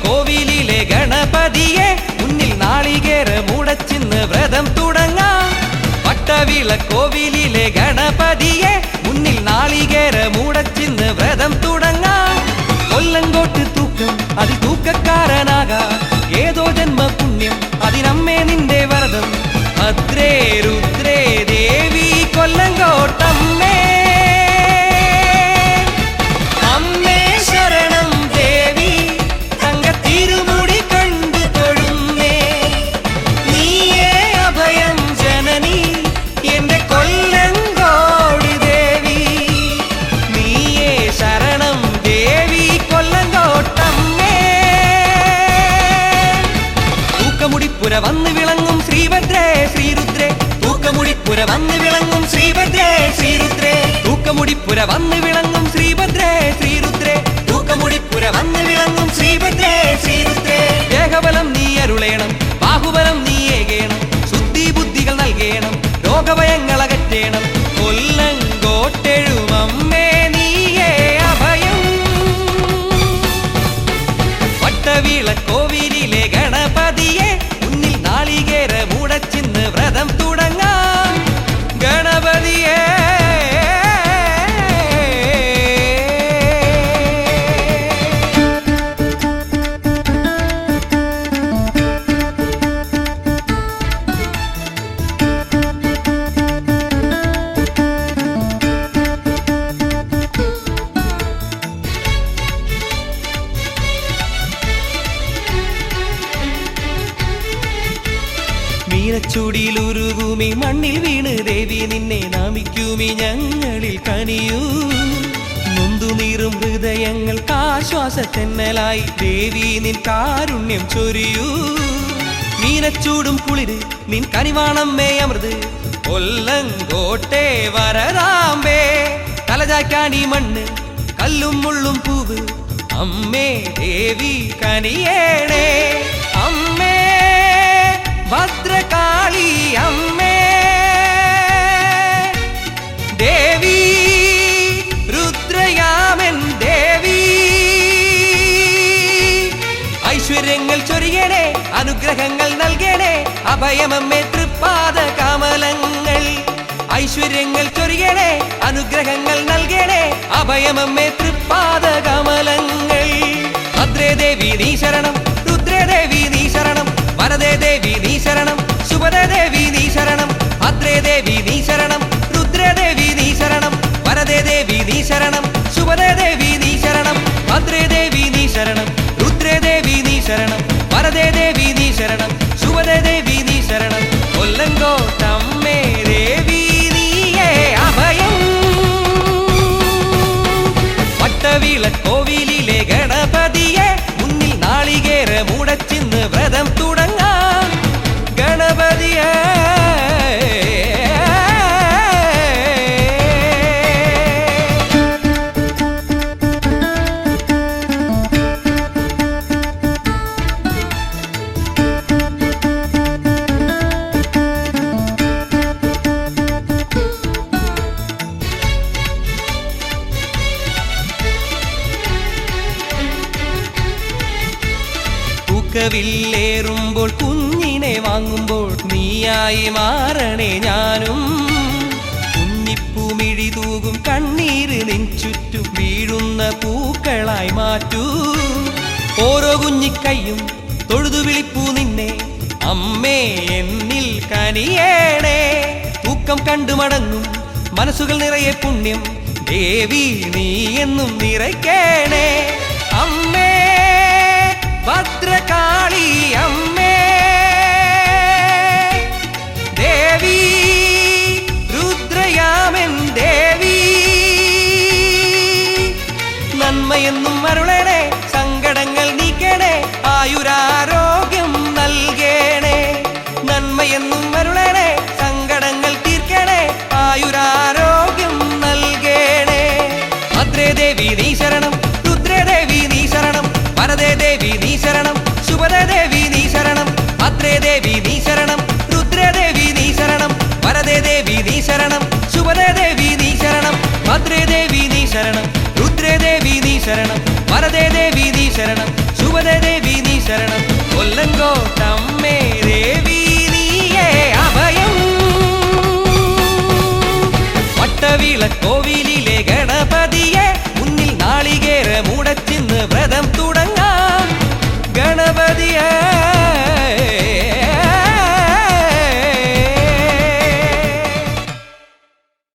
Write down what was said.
കോവിലിലെ ഗണപതിയെ മുന്നിൽ നാളികേര മുടച്ചിന്ന് വ്രതം തുടങ്ങാം. വട്ടവിള കോവിലിലെ ഗണപതിയെ മുന്നിൽ നാളികേര മുടച്ചിന്ന് വ്രതം തുടങ്ങാം. കൊല്ലങ്കോട്ട് തൂക്കം അതിൽ തൂക്കക്കാരനാകാം. ഏതോ ജന്മ പുണ്യം അതിനമ്മേ നിന്റെ വരദം. ഭദ്രേ രുദ്രേ ദേവി കൊല്ലങ്കോട്ടമ്മേ, അമ്മേ ശരണം ദേവി. തങ്കത്തിരുമുടി കണ്ടു തൊഴുന്നേ, നീയേ അഭയം ജനനി എന്റെ കൊല്ലങ്കോട് ദേവി. നീയേ ശരണം ദേവി കൊല്ലങ്കോട്ടമ്മേ. തൂക്കമുടിപ്പുര വന്ന് വിളങ്ങും ശ്രീഭദ്രേ ശ്രീരുദ്രേ. തൂക്കമുടിപ്പുര വന്ന് വിളങ്ങും ശ്രീഭദ്രേ ശ്രീരുദ്രേ. തൂക്കമുടിപ്പുര വന്ന് വിളങ്ങും ശ്രീഭദ്രേ ശ്രീരുദ്രേ. തൂക്കമുടിപ്പുര വന്ന് വിളങ്ങും ശ്രീഭദ്രേ ശ്രീരുദ്രേ. ദേഹബലം നീ അരുളേണം, ബാഹുബലം നീ ഏകേണം. ശുദ്ധി ബുദ്ധികൾ നൽകേണം, രോഗഭയങ്ങൾ അകറ്റേണം. കൊല്ലങ്കോട്ടെഴുമമ്മേ നീയേ അഭയം. വട്ടവിള കോവിലിലെ ഗണപതിയെ മുന്നിൽ നാളികേര മുടച്ചിന്ന് വ്രതം തുടങ്ങാം. ഗണപതിയെ മീനച്ചൂടിയിലുരുകുമി മണ്ണിൽ വീണ് ദേവി നിന്നെ നാമിക്കുമി ഞങ്ങളിൽ കനിയൂ. നൊന്തുനീറും ഹൃദയങ്ങൾക്ക് ആശ്വാസത്തെന്നലായി ദേവി നിൻ കാരുണ്യം ചൊരിയൂ. മീനച്ചൂടും കുളിര് നിൻ കനിവാണമ്മേ അമൃത്. കൊല്ലങ്കോട്ടെ വരദാമ്പേ, തലചായ്ക്കാണി മണ്ണ് കല്ലും മുള്ളും പൂവ്. അമ്മേ ദേവി കനിയേണേ. അമ്മേ ഭദ്രകാളി അമ്മേ ദേവി രുദ്രയാമൻ ദേവി. ഐശ്വര്യങ്ങൾ ചൊരിയണേ, അനുഗ്രഹങ്ങൾ നൽകണേ. അഭയമമ്മേ തൃപ്പാദ കമലങ്ങൾ. ഐശ്വര്യങ്ങൾ ചൊരിയണേ, അനുഗ്രഹങ്ങൾ നൽകണേ. അഭയമമ്മേ തൃപ്പാദ കമലങ്ങൾ. ഭദ്രേ ദേവി നീ ശരണം, രുദ്രേ ദേവി നീ ശരണം. വരദേ ദേവി നീ ശരണം, ശുഭദേ ദേവി നീ ശരണം. ഭദ്രേ ദേവി നീ ശരണം, രുദ്രേ ദേവി നീ ശരണം. വരദേ ദേവി നീ ശരണം, ശുഭദേ ദേവി നീ ശരണം. ഭദ്രേ ദേവി നീ ശരണം, രുദ്രേ ദേവി നീ ശരണം. വരദേ ദേവി നീ ശരണം, ശുഭദേ ദേവി നീ ശരണം. കൊല്ലങ്കോട്ടമ്മേ ദേവി നീയേ അഭയം. വട്ടവിള കോവിലിലെ ഗണപതിയെ മുന്നിൽ നാളികേര മുടച്ചിന്ന് വ്രതം തുടങ്ങാം. ഗണപതിയെ വില്ലേറുമ്പോൾ കുഞ്ഞിനെ വാങ്ങുമ്പോൾ നീയായി മാറണേ ഞാനും. കുഞ്ഞിപ്പൂമിഴി തൂകും കണ്ണീര് നിൻ ചുറ്റും വീഴുന്ന പൂക്കളായി മാറ്റൂ. ഓരോ കുഞ്ഞിക്കൈയും തൊഴുതു വിളിപ്പൂ നിന്നെ അമ്മേ എന്നിൽ കനിയേണേ. തൂക്കം കണ്ടു മടങ്ങും മനസ്സുകൾ നിറയെ പുണ്യം ദേവി നീ എന്നും നിറയ്ക്കേണേ. അമ്മേ ഭദ്രകാളി അമ്മേ ദേവി രുദ്രയാമൻ ദേവി. നന്മയെന്നും അരുളണേ, സങ്കടങ്ങൾ നീക്കണേ. ആയുരാരോഗ്യം നൽകണേ. നന്മയെന്നും അരുളണേ, സങ്കടങ്ങൾ തീർക്കണേ. ആയുരാരോഗ്യം നൽകണേ. ഭദ്രേ ദേവി നീ ശരണം, രുദ്രേ ദേവി നീ ശരണം. വരദേ ദേവി നീ ശരണം, ശുഭദേ ദേവി നീ ശരണം. ഭദ്രേ ദേവി നീ ശരണം, രുദ്രേ ദേവി നീ ശരണം. വരദേ ദേവി നീ ശരണം, ശുഭദേ ദേവി നീ ശരണം. ഭദ്രേ ദേവി നീ ശരണം, രുദ്രേ ദേവി നീ ശരണം. വരദേ ദേവി നീ ശരണം, ശുഭദേ ദേവി ചെങ്കോട്ട